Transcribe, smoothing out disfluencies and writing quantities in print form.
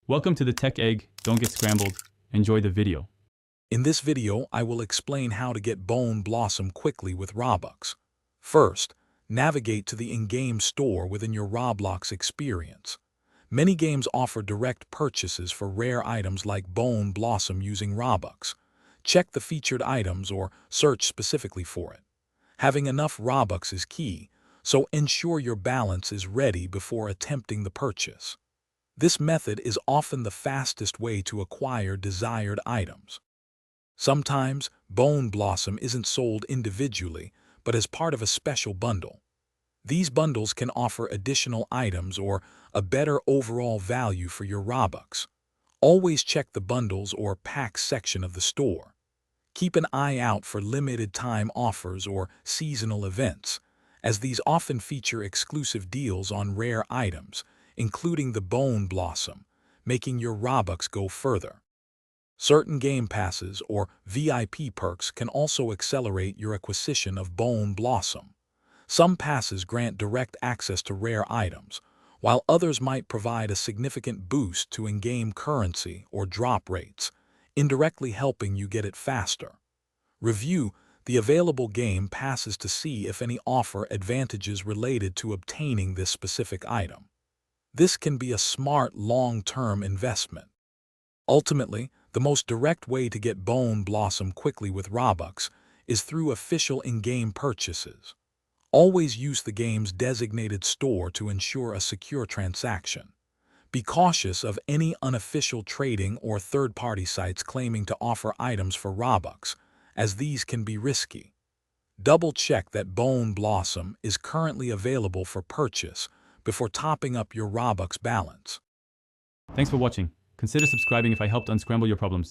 Welcome to the Tech Egg. Don't get scrambled. Enjoy the video. In this video, I will explain how to get Bone Blossom quickly with Robux. First, navigate to the in-game store within your Roblox experience. Many games offer direct purchases for rare items like Bone Blossom using Robux. Check the featured items or search specifically for it. Having enough Robux is key, so ensure your balance is ready before attempting the purchase. This method is often the fastest way to acquire desired items. Sometimes, Bone Blossom isn't sold individually, but as part of a special bundle. These bundles can offer additional items or a better overall value for your Robux. Always check the bundles or packs section of the store. Keep an eye out for limited-time offers or seasonal events, as these often feature exclusive deals on rare items, including the Bone Blossom, making your Robux go further. Certain game passes or VIP perks can also accelerate your acquisition of Bone Blossom. Some passes grant direct access to rare items, while others might provide a significant boost to in-game currency or drop rates, indirectly helping you get it faster. Review the available game passes to see if any offer advantages related to obtaining this specific item. This can be a smart long-term investment. Ultimately, the most direct way to get Bone Blossom quickly with Robux is through official in-game purchases. Always use the game's designated store to ensure a secure transaction. Be cautious of any unofficial trading or third-party sites claiming to offer items for Robux, as these can be risky. Double-check that Bone Blossom is currently available for purchase before topping up your Robux balance. Thanks for watching. Consider subscribing if I helped unscramble your problems.